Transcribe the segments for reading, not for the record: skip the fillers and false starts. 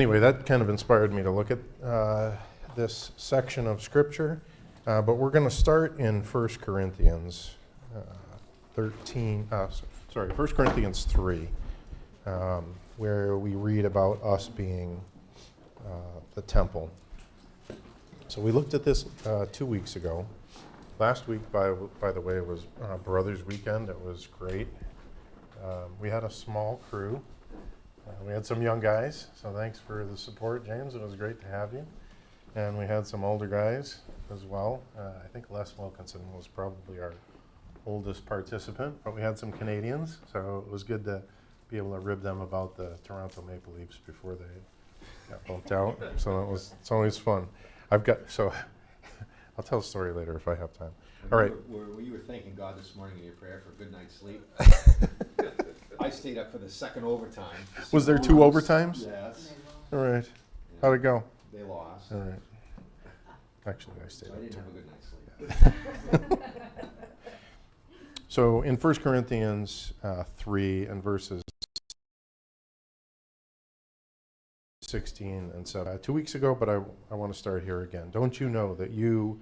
Anyway, that kind of inspired me to look at this section of Scripture, but we're going to start in 1 Corinthians 1 Corinthians 3, where we read about us being the temple. So we looked at this 2 weeks ago. Last week, by the way, was Brothers Weekend. It was great. We had a small crew. We had some young guys, so thanks for the support, James. It was great to have you. And we had some older guys as well. I think Les Wilkinson was probably our oldest participant, but we had some Canadians, so it was good to be able to rib them about the Toronto Maple Leafs before they got bumped out. So it's always fun. I'll tell a story later if I have time. All right. You were thanking God this morning in your prayer for a good night's sleep. I stayed up for the second overtime. Was there two overtimes? Yes. All right. How'd it go? They lost. All right. Actually, I stayed So up I didn't too. have a good night's sleep. So in 1 Corinthians 3 and verses 16 and 7, 2 weeks ago, but I want to start here again. Don't you know that you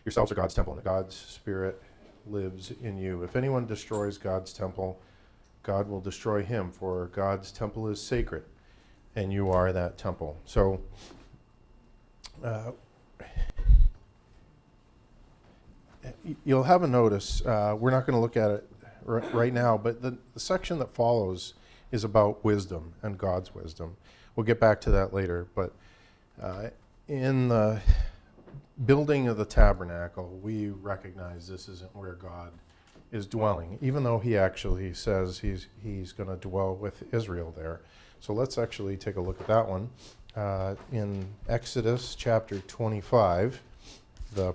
yourselves are God's temple and that God's Spirit lives in you? If anyone destroys God's temple, God will destroy him, for God's temple is sacred, and you are that temple. So, you'll have a notice. We're not going to look at it right now, but the section that follows is about wisdom and God's wisdom. We'll get back to that later, but in the building of the tabernacle, we recognize this isn't where God is dwelling, even though he actually says he's going to dwell with Israel there. So let's actually take a look at that one. In Exodus chapter 25, the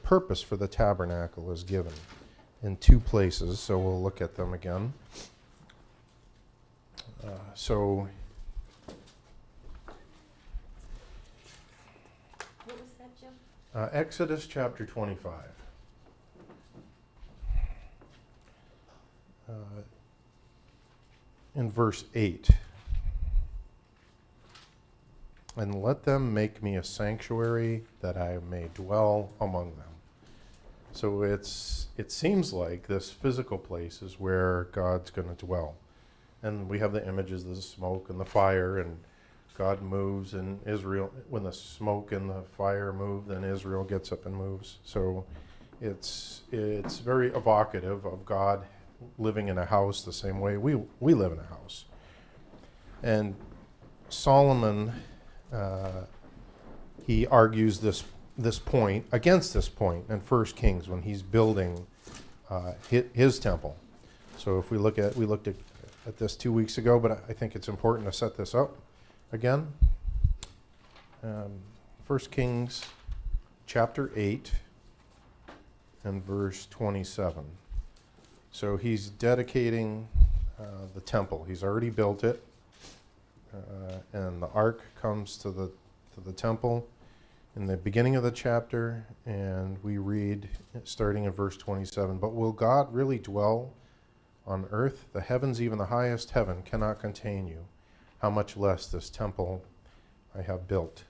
purpose for the tabernacle is given in two places, so we'll look at them again. What was that, Jim? Exodus chapter 25. In verse 8, and let them make me a sanctuary that I may dwell among them. So it seems like this physical place is where God's going to dwell. And we have the images of the smoke and the fire, and God moves in Israel. When the smoke and the fire move, then Israel gets up and moves. So it's very evocative of God living in a house the same way we live in a house. And Solomon, he argues this point against this point in 1 Kings when he's building his temple. So if we looked at this 2 weeks ago, but I think it's important to set this up again. 1 Kings chapter 8 and verse 27. So he's dedicating the temple. He's already built it, and the ark comes to the temple in the beginning of the chapter, and we read starting in verse 27. But will God really dwell on earth? The heavens, even the highest heaven, cannot contain you. How much less this temple I have built?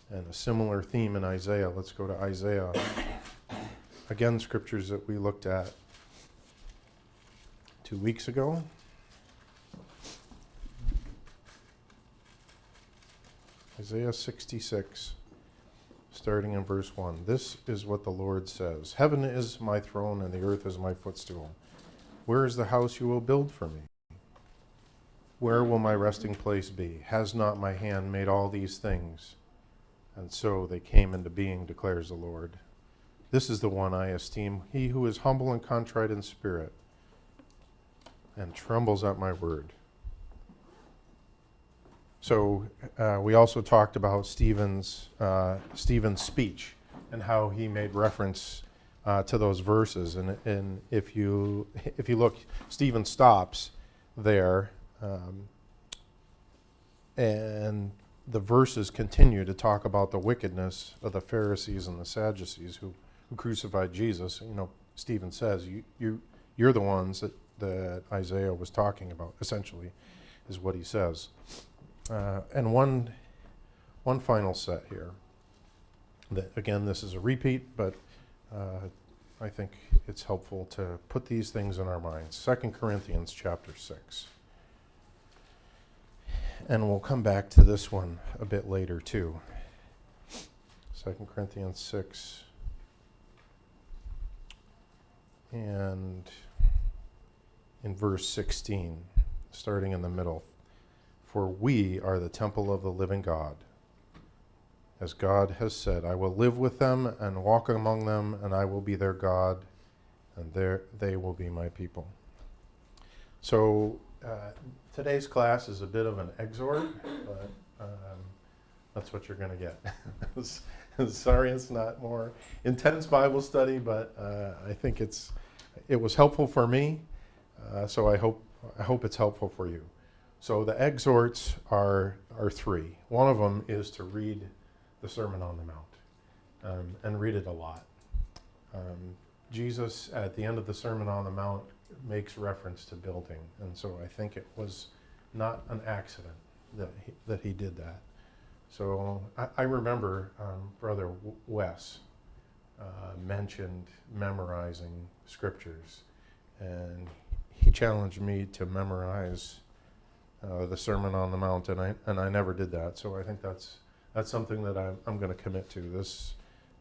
And a similar theme in Isaiah. Let's go to Isaiah. Again, scriptures that we looked at 2 weeks ago. Isaiah 66, starting in verse 1. This is what the Lord says. Heaven is my throne and the earth is my footstool. Where is the house you will build for me? Where will my resting place be? Has not my hand made all these things? And so they came into being, declares the Lord. This is the one I esteem, he who is humble and contrite in spirit, and trembles at my word. So we also talked about Stephen's speech and how he made reference to those verses. And if you look, Stephen stops there, and the verses continue to talk about the wickedness of the Pharisees and the Sadducees who crucified Jesus. You know, Stephen says, you're the ones that Isaiah was talking about, essentially, is what he says. And one final set here. Again, this is a repeat, but I think it's helpful to put these things in our minds. 2 Corinthians chapter 6. And we'll come back to this one a bit later too. 2 Corinthians 6. And in verse 16, starting in the middle. For we are the temple of the living God. As God has said, I will live with them and walk among them, and I will be their God, and they will be my people. So today's class is a bit of an exhort, but that's what you're going to get. Sorry it's not more intense Bible study, but I think it was helpful for me, so I hope it's helpful for you. So the exhorts are three. One of them is to read the Sermon on the Mount, and read it a lot. Jesus, at the end of the Sermon on the Mount, makes reference to building, and so I think it was not an accident that he did that. So I remember Brother Wes mentioned memorizing scriptures, and he challenged me to memorize the Sermon on the Mount, and I never did that. So I think that's something that I'm going to commit to.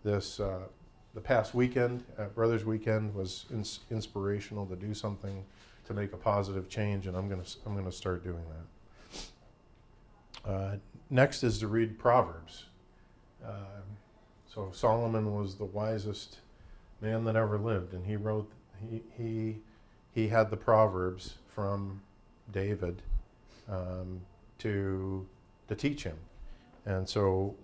The past weekend, Brothers Weekend, was inspirational to do something to make a positive change, and I'm going to start doing that. Next is to read Proverbs. So Solomon was the wisest man that ever lived, and he had the Proverbs from David to teach him. And so,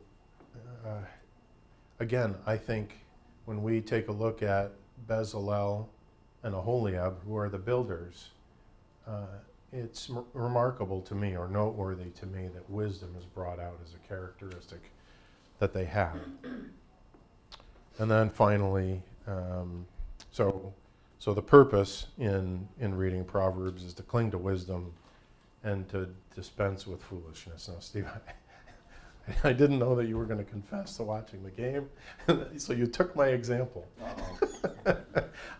again, I think when we take a look at Bezalel and Aholiab, who are the builders, it's remarkable to me, or noteworthy to me, that wisdom is brought out as a characteristic that they have. And then finally, so the purpose in reading Proverbs is to cling to wisdom and to dispense with foolishness. Now, Steve, I didn't know that you were going to confess to watching the game, so you took my example.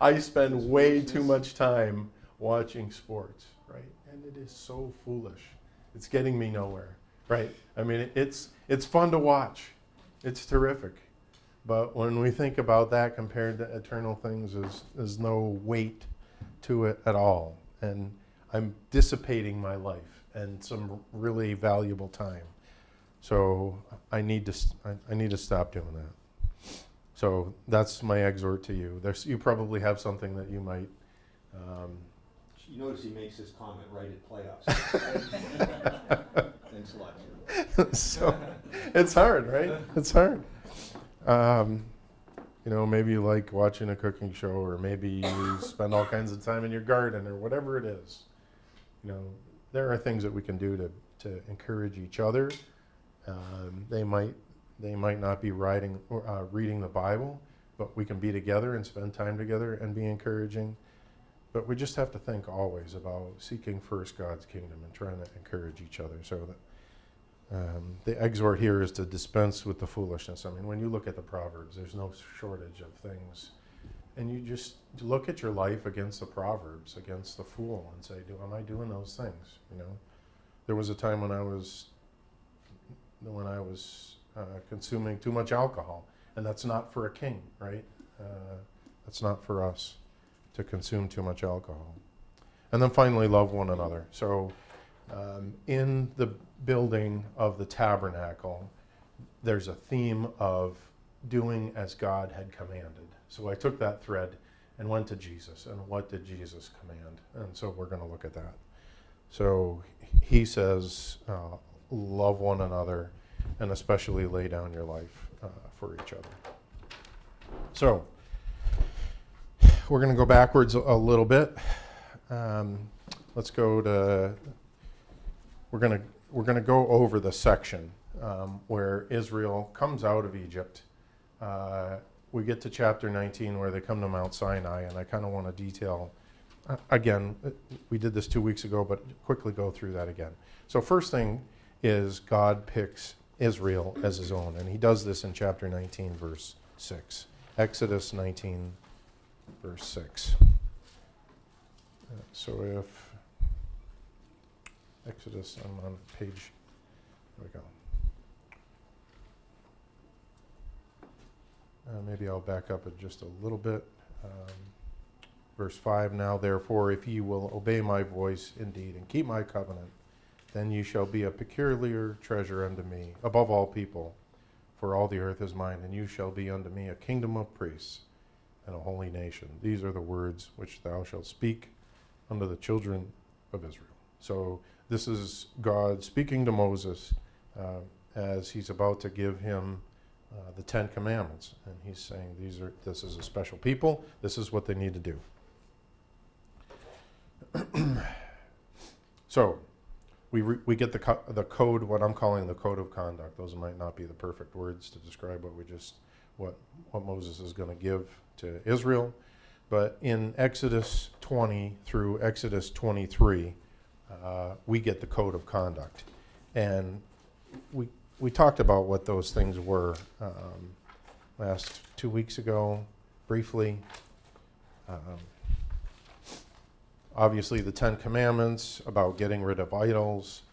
I spend way too much time watching sports, right? And it is so foolish. It's getting me nowhere, right? I mean, it's fun to watch. It's terrific. But when we think about that compared to eternal things, there's no weight to it at all. And I'm dissipating my life and some really valuable time. So I need to stop doing that. So that's my exhort to you. You probably have something that you might. You notice he makes his comment right at playoffs. Thanks a lot, Jim. So it's hard, right? It's hard. Maybe you like watching a cooking show, or maybe you spend all kinds of time in your garden, or whatever it is. There are things that we can do to encourage each other. They might not be reading the Bible, but we can be together and spend time together and be encouraging. But we just have to think always about seeking first God's kingdom and trying to encourage each other. So that the exhort here is to dispense with the foolishness. I mean, when you look at the Proverbs, there's no shortage of things. And you just look at your life against the Proverbs, against the fool, and say, am I doing those things? There was a time when I was consuming too much alcohol, and that's not for a king, right? That's not for us to consume too much alcohol. And then finally, love one another. So in the building of the tabernacle, there's a theme of doing as God had commanded. So I took that thread and went to Jesus, and what did Jesus command? And so we're going to look at that. So he says, love one another, and especially lay down your life for each other. So we're going to go backwards a little bit. Let's go to. We're going to go over the section where Israel comes out of Egypt. We get to chapter 19 where they come to Mount Sinai, and I kind of want to detail. Again, we did this 2 weeks ago, but quickly go through that again. So first thing is God picks Israel as his own. And he does this in chapter 19, verse 6. Exodus 19, verse 6. So if Exodus, I'm on page, there we go. Maybe I'll back up it just a little bit. Verse 5, now therefore, if ye will obey my voice indeed and keep my covenant, then ye shall be a peculiar treasure unto me, above all people, for all the earth is mine, and you shall be unto me a kingdom of priests and a holy nation. These are the words which thou shalt speak unto the children of Israel. So this is God speaking to Moses as he's about to give him the Ten Commandments. And he's saying, this is a special people. This is what they need to do. So we get the code, what I'm calling the code of conduct. Those might not be the perfect words to describe what Moses is going to give to Israel. But in Exodus 20 through Exodus 23, we get the code of conduct. And we talked about what those things were last 2 weeks ago, briefly. Obviously, the Ten Commandments about getting rid of idols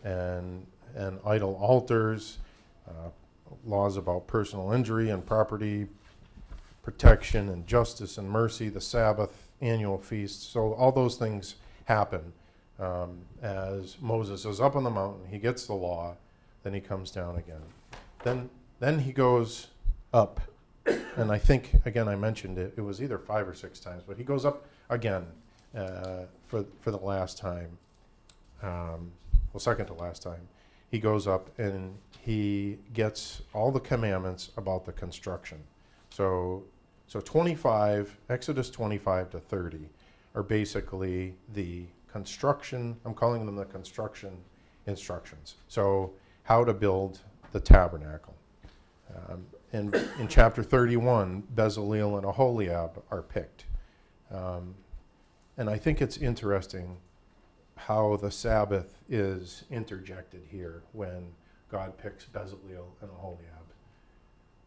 and idol altars, laws about personal injury and property protection and justice and mercy, the Sabbath, annual feasts. So all those things happen as Moses is up on the mountain. He gets the law, then he comes down again. Then he goes up, and I think, again, I mentioned it, it was either 5 or 6 times, but he goes up again for the last time, second to last time. He goes up and he gets all the commandments about the construction. So 25, Exodus 25 to 30 are basically the construction, I'm calling them the construction instructions. So how to build the tabernacle. In chapter 31, Bezaleel and Aholiab are picked. And I think it's interesting how the Sabbath is interjected here when God picks Bezaleel and Aholiab.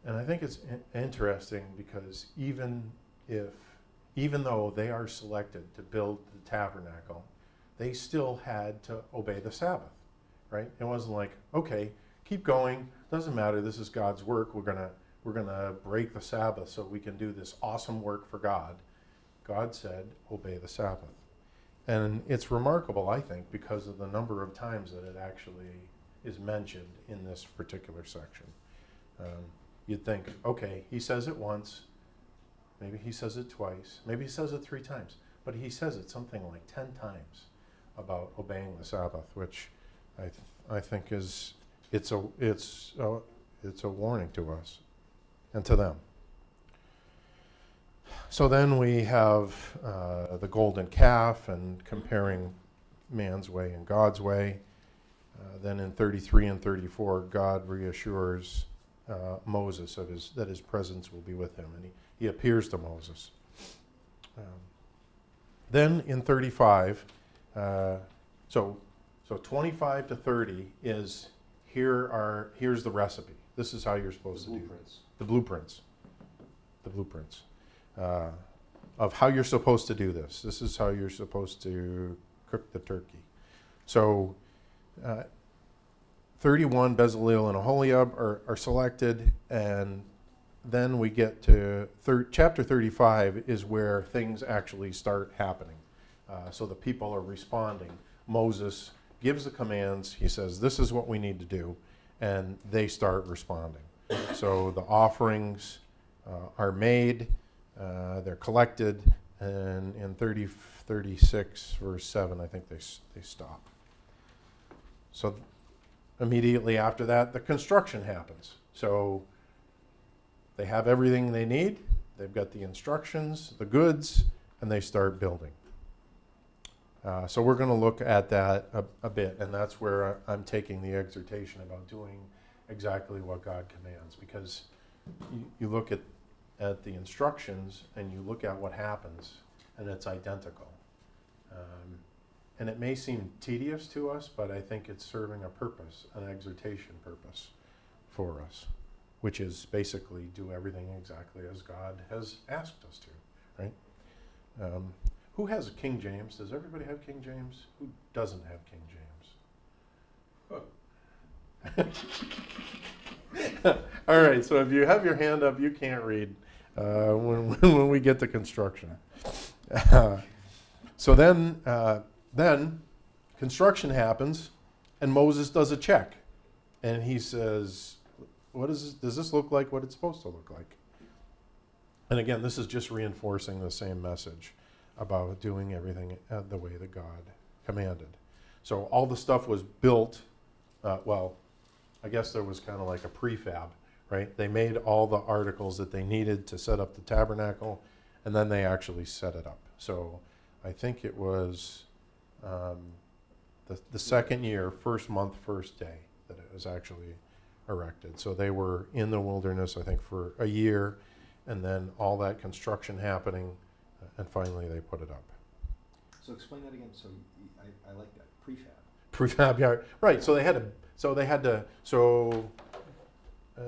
And I think it's interesting because even though they are selected to build the tabernacle, they still had to obey the Sabbath, right? It wasn't like, okay, keep going, doesn't matter, this is God's work, we're gonna break the Sabbath so we can do this awesome work for God. God said, obey the Sabbath. And it's remarkable, I think, because of the number of times that it actually is mentioned in this particular section. You'd think, okay, he says it once, maybe he says it twice, maybe he says it 3 times, but he says it something like 10 times about obeying the Sabbath, which I think it's a warning to us and to them. So then we have the golden calf and comparing man's way and God's way. Then in 33 and 34, God reassures Moses that his presence will be with him, and he appears to Moses. Then in 35, so 25 to 30 is here's the recipe. This is how you're supposed to do the blueprints of how you're supposed to do this. This is how you're supposed to cook the turkey. So 31, Bezaleel and Aholiab are selected, and then we get to chapter 35 is where things actually start happening. So the people are responding. Moses gives the commands. He says, this is what we need to do, and they start responding. So the offerings are made, they're collected, and in 36, verse 7, I think they stop. So immediately after that, the construction happens. So they have everything they need. They've got the instructions, the goods, and they start building. So we're going to look at that a bit, and that's where I'm taking the exhortation about doing exactly what God commands, because you look at the instructions and you look at what happens, and it's identical. And it may seem tedious to us, but I think it's serving a purpose, an exhortation purpose for us, which is basically do everything exactly as God has asked us to, right? Who has a King James? Does everybody have King James? Who doesn't have King James? All right, so if you have your hand up, you can't read when we get to construction. So then construction happens, and Moses does a check, and he says, "What is this? Does this look like what it's supposed to look like?" And again, this is just reinforcing the same message about doing everything the way that God commanded. So all the stuff was built. I guess there was kind of like a prefab, right? They made all the articles that they needed to set up the tabernacle, and then they actually set it up. So I think it was the second year, first month, first day that it was actually erected. So they were in the wilderness, I think, for a year, and then all that construction happening, and finally they put it up. So explain that again. So I like that prefab. Prefab, yeah, right. So they had to. So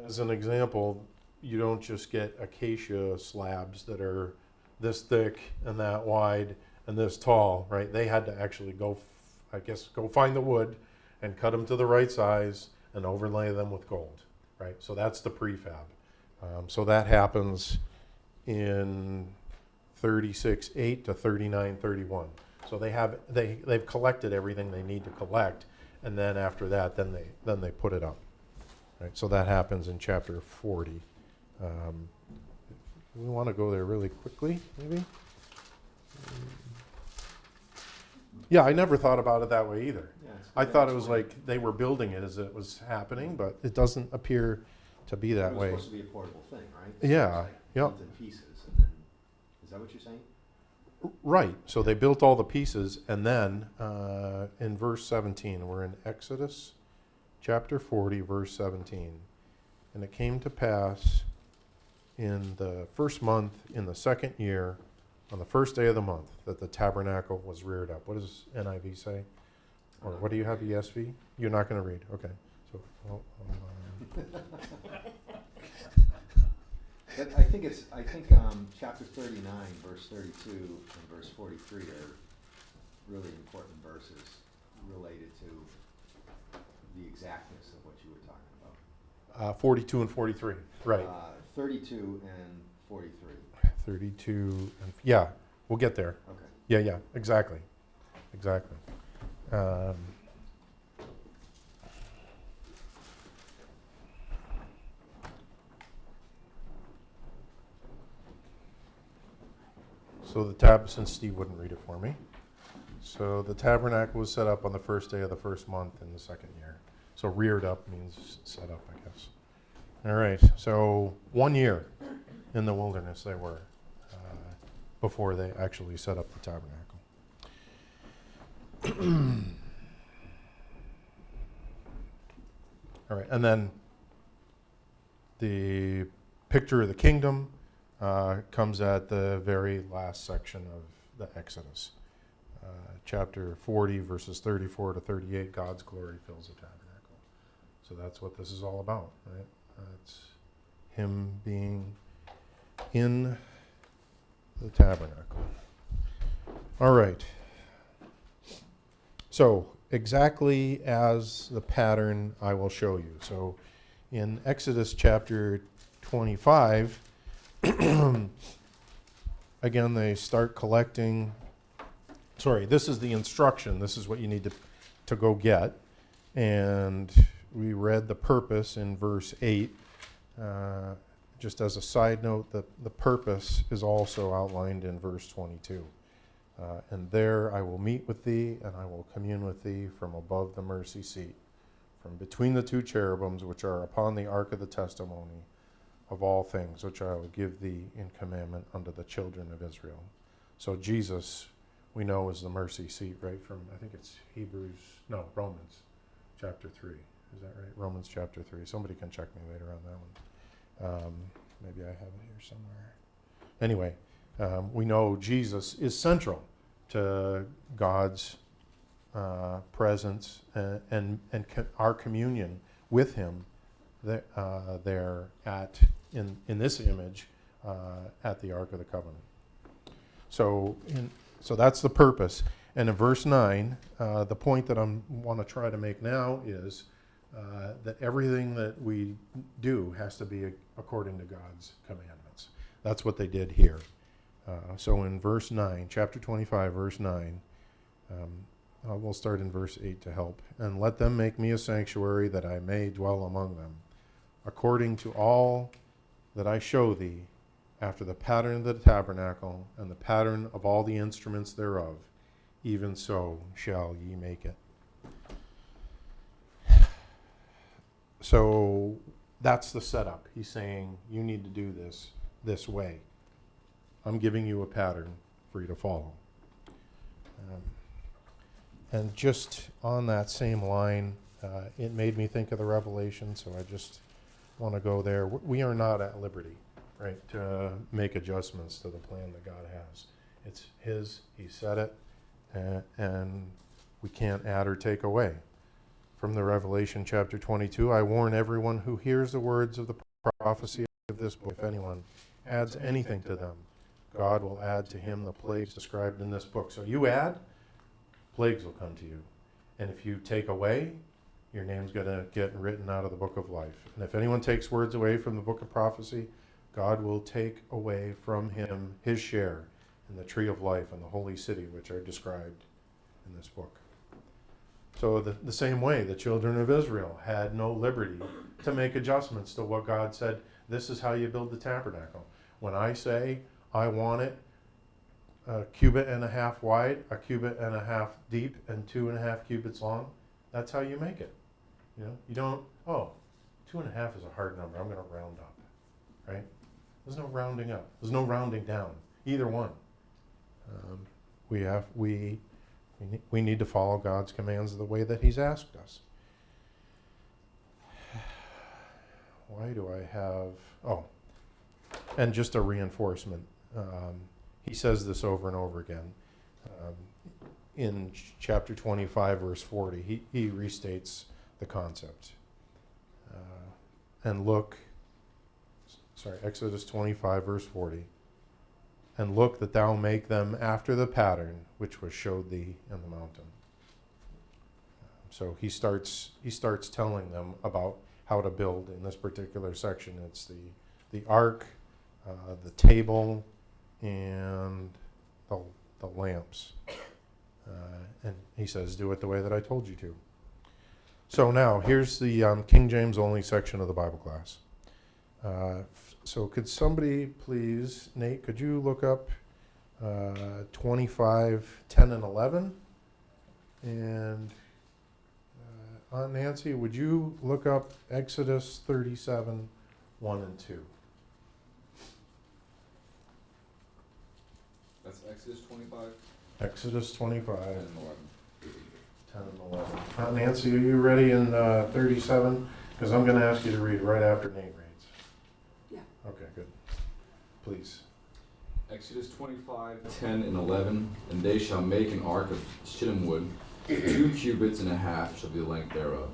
as an example, you don't just get acacia slabs that are this thick and that wide and this tall, right? They had to actually go find the wood and cut them to the right size and overlay them with gold, right? So that's the prefab. So that happens in 36:8 to 39:31. So they've collected everything they need to collect, and then after that, then they put it up, right? So that happens in chapter 40. We want to go there really quickly, maybe. Yeah, I never thought about it that way either. Yeah, I thought it was like they were building it as it was happening, but it doesn't appear to be that way. It was supposed to be a portable thing, right? Yeah, It's yep. built in pieces, and then, is that what you're saying? Right. So they built all the pieces, and then in verse 17, we're in Exodus chapter 40, verse 17. And it came to pass in the first month, in the second year, on the first day of the month, that the tabernacle was reared up. What does NIV say? Or what do you have, ESV? You're not going to read. Okay. So, But I think chapter 39, verse 32, and verse 43 are really important verses related to the exactness of what you were talking about. 42 and 43. Right. 32 and 43. 32. And, yeah, we'll get there. Okay. Yeah, exactly. So since Steve wouldn't read it for me. So the tabernacle was set up on the first day of the first month in the second year. So reared up means set up, I guess. All right, so 1 year in the wilderness they were before they actually set up the tabernacle. All right, and then the picture of the kingdom comes at the very last section of the Exodus. Chapter 40, verses 34 to 38, God's glory fills the tabernacle. So that's what this is all about, right? It's Him being in the tabernacle. All right. So exactly as the pattern I will show you. So in Exodus chapter 25, again, they start collecting. Sorry, this is the instruction. This is what you need to go get. And we read the purpose in verse 8. Just as a side note, the purpose is also outlined in verse 22. And there I will meet with thee, and I will commune with thee from above the mercy seat, from between the two cherubims which are upon the ark of the testimony of all things, which I will give thee in commandment unto the children of Israel. So Jesus, we know, is the mercy seat, right? From, I think it's Romans chapter 3. Is that right? Romans chapter 3. Somebody can check me later on that one. Maybe I have it here somewhere. Anyway, we know Jesus is central to God's presence and our communion with him there in this image at the Ark of the Covenant. So that's the purpose. And in verse 9, the point that I want to try to make now is that everything that we do has to be according to God's commandments. That's what they did here. So in verse 9, chapter 25, verse 9, we'll start in verse 8 to help. And let them make me a sanctuary that I may dwell among them, according to all that I show thee, after the pattern of the tabernacle and the pattern of all the instruments thereof, even so shall ye make it. So that's the setup. He's saying you need to do this way. I'm giving you a pattern for you to follow. And just on that same line, it made me think of the Revelation, so I just want to go there. We are not at liberty, right, to make adjustments to the plan that God has. It's His, He said it, and we can't add or take away. From the Revelation chapter 22, I warn everyone who hears the words of the prophecy of this book, if anyone adds anything to them, God will add to him the plagues described in this book. So you add, plagues will come to you. And if you take away, your name's going to get written out of the book of life. And if anyone takes words away from the book of prophecy, God will take away from him his share in the tree of life and the holy city, which are described in this book. So the same way, the children of Israel had no liberty to make adjustments to what God said, this is how you build the tabernacle. When I say I want it a cubit and a half wide, a cubit and a half deep, and 2.5 cubits long, that's how you make it. You know, you don't, 2.5 is a hard number, I'm going to round up, right? There's no rounding up. There's no rounding down. Either one. We need to follow God's commands the way that He's asked us. Why do I have... and just a reinforcement. He says this over and over again. In chapter 25, verse 40, he restates the concept. Exodus 25, verse 40. And look that thou make them after the pattern which was showed thee in the mountain. So he starts telling them about how to build in this particular section. It's the ark, the table, and the lamps. And he says, do it the way that I told you to. So now, here's the King James only section of the Bible class. So could somebody please, Nate, could you look up 25, 10, and 11? And Aunt Nancy, would you look up Exodus 37, 1 and 2? That's Exodus 25, Exodus 25, 10 and 11. 10 and 11. Aunt Nancy, are you ready in 37? Because I'm going to ask you to read right after Nate reads. Yeah. Okay, good. Please. Exodus 25, 10 and 11. And they shall make an ark of shittim wood, 2 cubits and a half shall be the length thereof,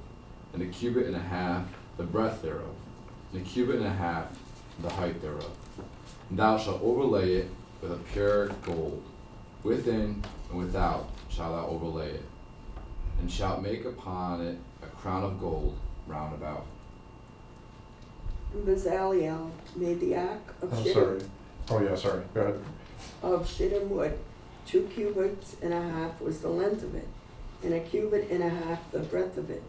and a cubit and a half the breadth thereof, and a cubit and a half the height thereof. And thou shalt overlay it with a pure gold, within and without shalt thou overlay it, and shalt make upon it a crown of gold round about. Bezaleel made the ark of I'm shittim, sorry. Oh, yeah, sorry. Go ahead. of shittim wood. 2 cubits and a half was the length of it, and a cubit and a half the breadth of it,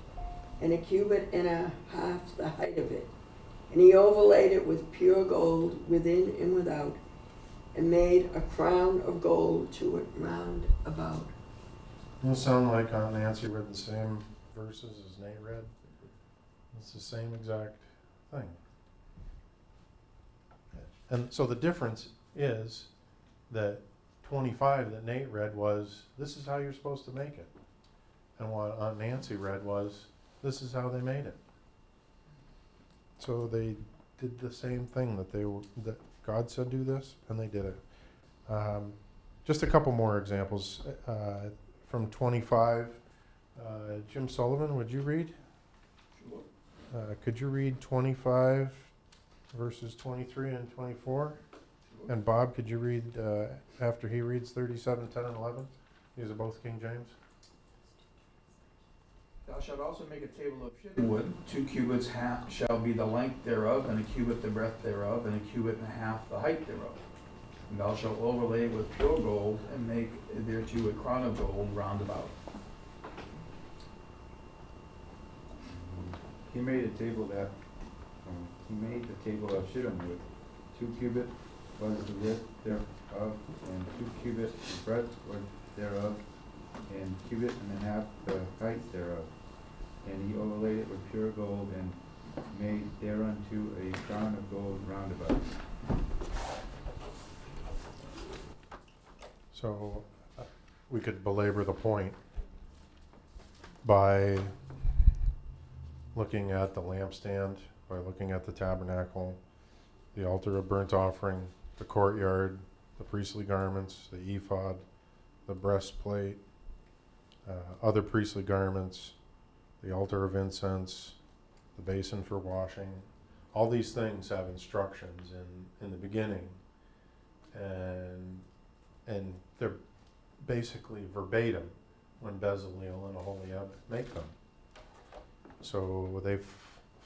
and a cubit and a half the height of it. And he overlaid it with pure gold within and without, and made a crown of gold to it round about. Doesn't it sound like Nancy read the same verses as Nate read? It's the same exact thing. And so the difference is that 25 that Nate read was, this is how you're supposed to make it. And what Aunt Nancy read was, this is how they made it. So they did the same thing that God said do this, and they did it. Just a couple more examples. from 25. Jim Sullivan, would you read? Could you read 25 verses 23 and 24? And Bob, could you read, after he reads 37, 10, and 11? These are both King James. Thou shalt also make a table of shittim wood, 2 cubits shall be the length thereof, and a cubit the breadth thereof, and a cubit and a half the height thereof. And thou shalt overlay it with pure gold, and make thereto a crown of gold round about. He made a table of shittim wood. 2 cubit was the width thereof, and 2 cubit the breadth was thereof, and cubit and a half the height thereof. And he overlaid it with pure gold, and made thereunto a crown of gold round about. So we could belabor the point by looking at the lampstand, by looking at the tabernacle, the altar of burnt offering, the courtyard, the priestly garments, the ephod, the breastplate, other priestly garments, the altar of incense, the basin for washing. All these things have instructions in the beginning, and they're basically verbatim when Bezalel and Aholiab make them. So they've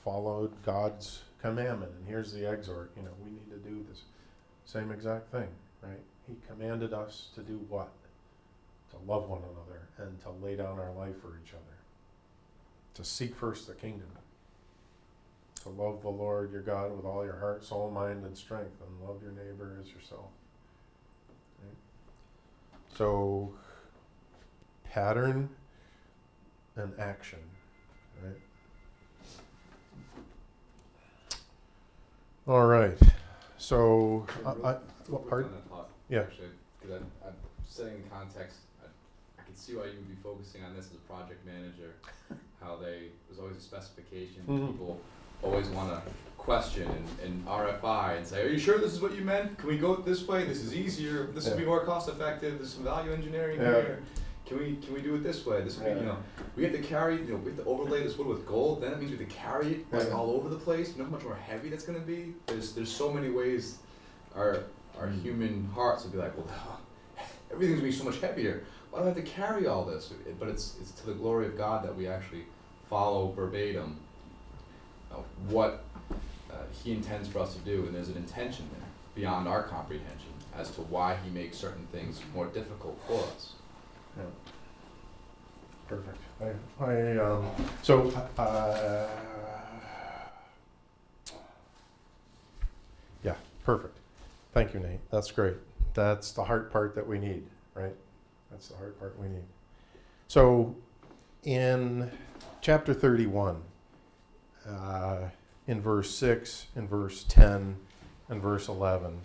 followed God's commandment, and here's the exhort. We need to do this same exact thing, right? He commanded us to do what? To love one another and to lay down our life for each other. To seek first the kingdom. To love the Lord your God with all your heart, soul, mind, and strength, and love your neighbor as yourself. Right? So, pattern and action, right? All right. So, pardon? Yeah. Actually, because I'm setting in context, I can see why you would be focusing on this as a project manager, how there's always a specification, people always want to question and RFI and say, are you sure this is what you meant? Can we go this way? This is easier. This would be more cost effective. There's some value engineering here. Can we do it this way? This would be, we have to carry, we have to overlay this wood with gold. Then it means we have to carry it like all over the place. You know how much more heavy that's going to be? There's so many ways our human hearts would be like, well, everything's going to be so much heavier. Why do I have to carry all this? But it's to the glory of God that we actually follow verbatim what He intends for us to do, and there's an intention there beyond our comprehension as to why He makes certain things more difficult for us. Yeah. Perfect. Yeah, perfect. Thank you, Nate. That's great. That's the hard part that we need, right? That's the hard part we need. So, in chapter 31, in verse 6, in verse 10, and verse 11,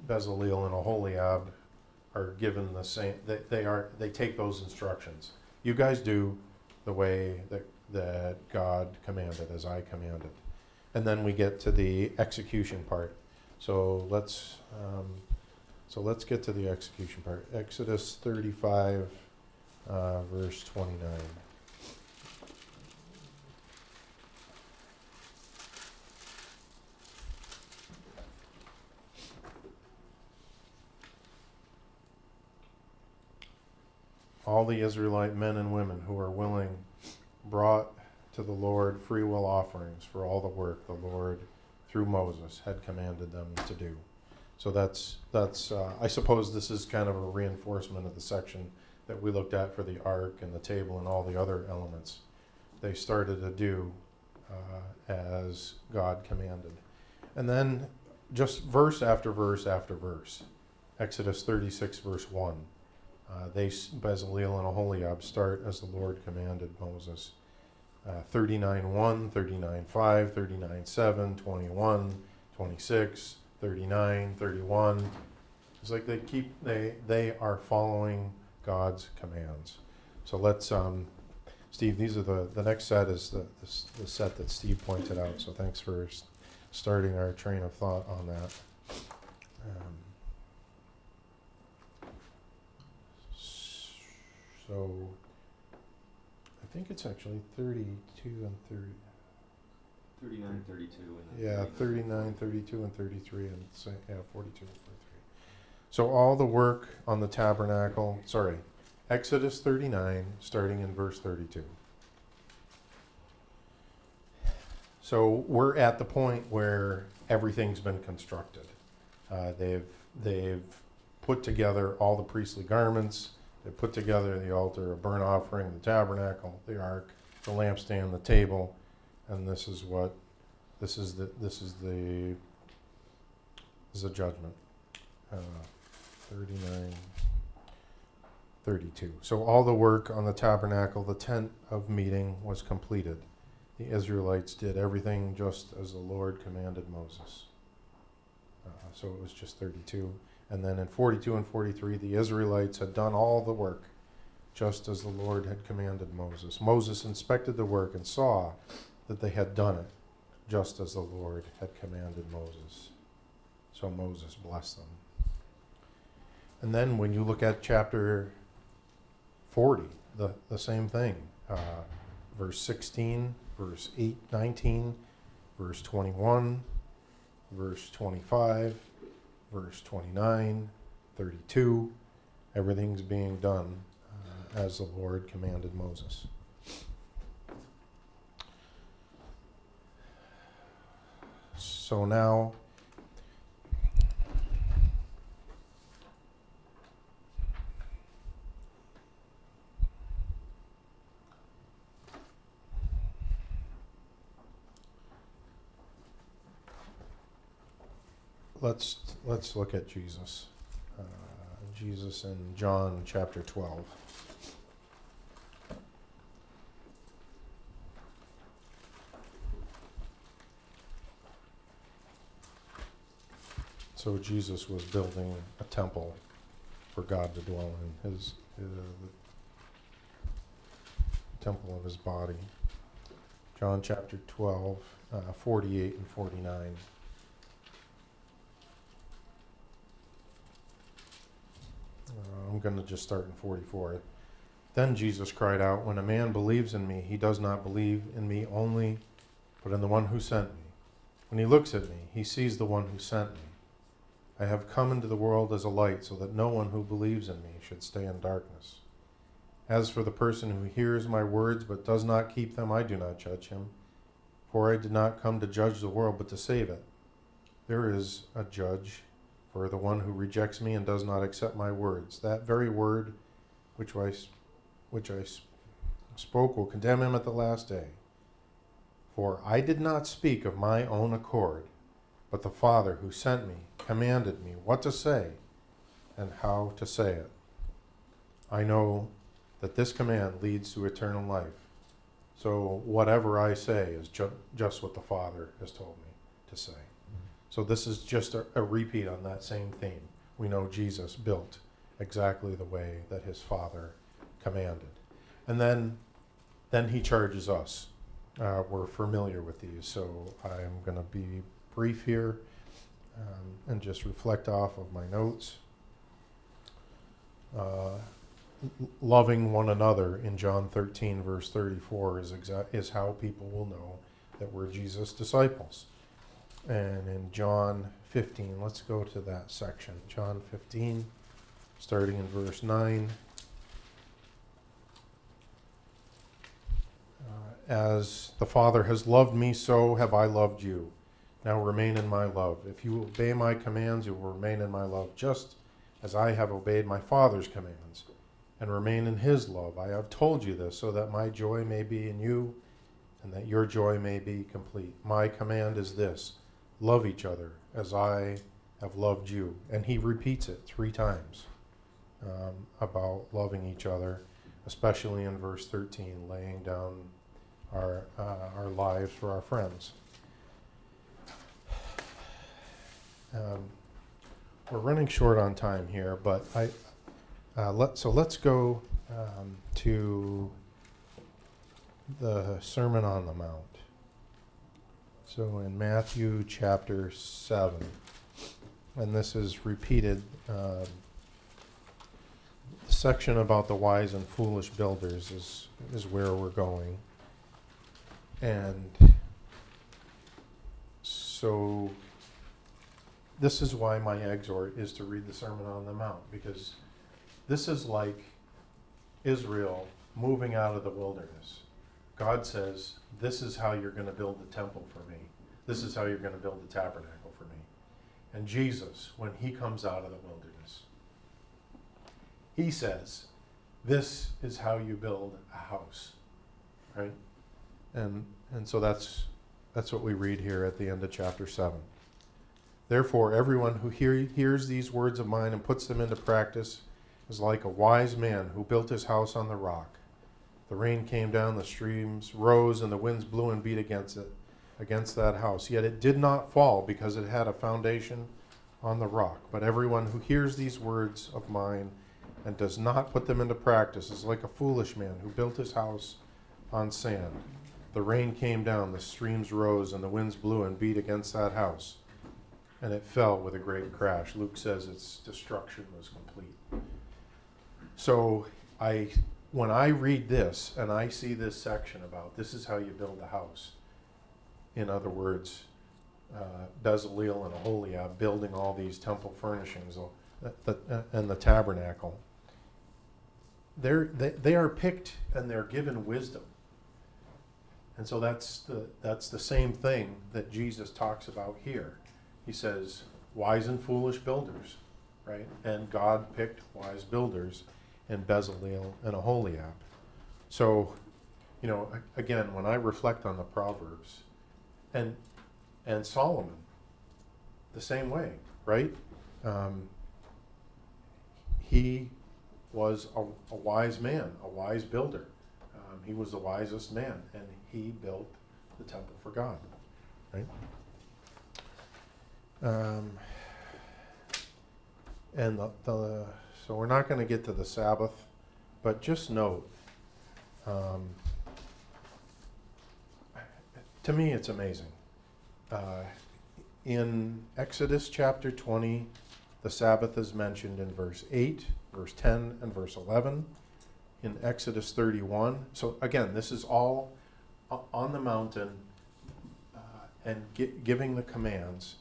Bezalel and Aholiab are given the same. They take those instructions. You guys do the way that God commanded, as I commanded, and then we get to the execution part. So let's get to the execution part. Exodus 35, verse 29. All the Israelite men and women who are willing brought to the Lord free will offerings for all the work the Lord, through Moses, had commanded them to do. So that's I suppose this is kind of a reinforcement of the section that we looked at for the ark and the table and all the other elements. They started to do as God commanded. And then just verse after verse after verse. Exodus 36, verse 1. Bezalel and Aholiab start as the Lord commanded Moses. 39:1, 39:5, 39:7, 21, 26, 39, 31. It's like they are following God's commands. So let's, Steve, these are the next set is the set that Steve pointed out. So thanks for starting our train of thought on that. So I think it's actually 32 and 30. 39, 32, and then Yeah, 39. 39, 32, and 33, and 42 and 43. So all the work on the tabernacle, Exodus 39, starting in verse 32. So we're at the point where everything's been constructed. They've put together all the priestly garments. They put together the altar of burnt offering, the tabernacle, the ark, the lampstand, the table, and this is the judgment. 39, 32. So all the work on the tabernacle, the tent of meeting, was completed. The Israelites did everything just as the Lord commanded Moses. So it was just 32. And then in 42 and 43, the Israelites had done all the work just as the Lord had commanded Moses. Moses inspected the work and saw that they had done it just as the Lord had commanded Moses. So Moses blessed them. And then when you look at chapter 40, the same thing. Verse 16, verse 19, verse 21, verse 25, verse 29, 32. Everything's being done as the Lord commanded Moses. So now, let's look at Jesus. Jesus in John chapter 12. So Jesus was building a temple for God to dwell in, his temple of his body. John chapter 12, 48 and 49. I'm going to just start in 44. Then Jesus cried out, "When a man believes in me, he does not believe in me only, but in the one who sent me. When he looks at me, he sees the one who sent me. I have come into the world as a light, so that no one who believes in me should stay in darkness. As for the person who hears my words but does not keep them, I do not judge him. For I did not come to judge the world, but to save it. There is a judge for the one who rejects me and does not accept my words. That very word which I spoke will condemn him at the last day. For I did not speak of my own accord, but the Father who sent me commanded me what to say and how to say it. I know that this command leads to eternal life. So whatever I say is just what the Father has told me to say." So this is just a repeat on that same theme. We know Jesus built exactly the way that his Father commanded. And then he charges us. We're familiar with these, so I'm going to be brief here and just reflect off of my notes. Loving one another in John 13, verse 34 is how people will know that we're Jesus' disciples. And in John 15, let's go to that section. John 15, starting in verse 9. As the Father has loved me, so have I loved you. Now remain in my love. If you obey my commands, you will remain in my love, just as I have obeyed my Father's commands and remain in his love. I have told you this so that my joy may be in you and that your joy may be complete. My command is this: love each other as I have loved you. And he repeats it 3 times about loving each other, especially in verse 13, laying down our lives for our friends. We're running short on time here, but let's go to the Sermon on the Mount. So in Matthew chapter 7, and this is repeated, the section about the wise and foolish builders is where we're going. And so this is why my exhort is to read the Sermon on the Mount, because this is like Israel moving out of the wilderness. God says, this is how you're going to build the temple for me. This is how you're going to build the tabernacle for me. And Jesus, when he comes out of the wilderness, he says, this is how you build a house, right? And so that's what we read here at the end of chapter 7. Therefore, everyone who hears these words of mine and puts them into practice is like a wise man who built his house on the rock. The rain came down, the streams rose, and the winds blew and beat against that house. Yet it did not fall, because it had a foundation on the rock. But everyone who hears these words of mine and does not put them into practice is like a foolish man who built his house on sand. The rain came down, the streams rose, and the winds blew and beat against that house, and it fell with a great crash. Luke says its destruction was complete. So when I read this and I see this section about this is how you build a house, in other words, Bezaleel and Aholiab building all these temple furnishings and the tabernacle, they are picked and they're given wisdom. And so that's the same thing that Jesus talks about here. He says, wise and foolish builders, right? And God picked wise builders in Bezaleel and Aholiab. So, again, when I reflect on the Proverbs, and Solomon, the same way, right? He was a wise man, a wise builder. He was the wisest man, and he built the temple for God, right? So we're not going to get to the Sabbath, but just note, to me it's amazing. In Exodus chapter 20, the Sabbath is mentioned in verse 8, verse 10, and verse 11. In Exodus 31, so again, this is all on the mountain and giving the commands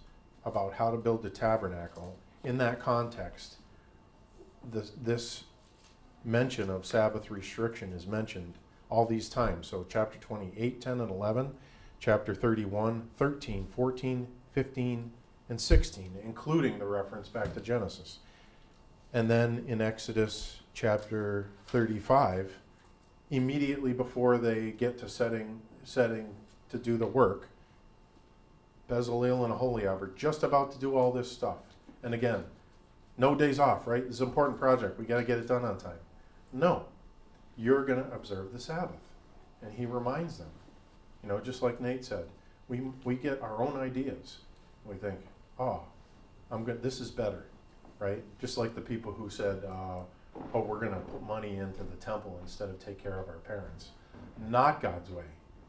about how to build the tabernacle. In that context, this mention of Sabbath restriction is mentioned all these times. So chapter 28, 10, and 11, chapter 31, 13, 14, 15, and 16, including the reference back to Genesis. And then in Exodus chapter 35, immediately before they get to setting to do the work, Bezaleel and Aholiab are just about to do all this stuff. And again, no days off, right? This is an important project. We got to get it done on time. No, you're going to observe the Sabbath. And he reminds them, just like Nate said, we get our own ideas. We think, oh, this is better, right? Just like the people who said, we're going to put money into the temple instead of take care of our parents. Not God's way,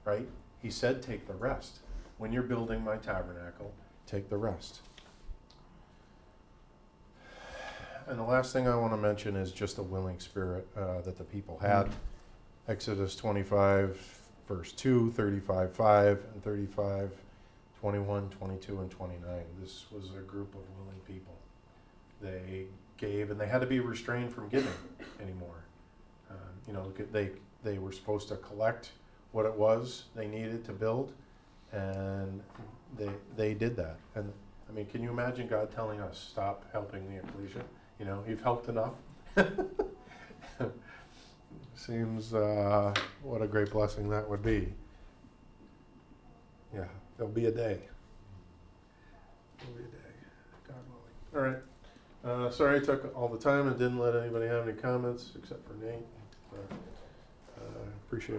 right? He said, take the rest. When you're building my tabernacle, take the rest. And the last thing I want to mention is just the willing spirit that the people had. Exodus 25, verse 2, 35, 5, and 35, 21, 22, and 29. This was a group of willing people. They gave, and they had to be restrained from giving anymore. They were supposed to collect what it was they needed to build, and they did that. And I mean, can you imagine God telling us, stop helping the ecclesia? You've helped enough. Seems what a great blessing that would be. Yeah, there'll be a day. There'll be a day, God willing. All right. Sorry I took all the time and didn't let anybody have any comments except for Nate. Appreciate it.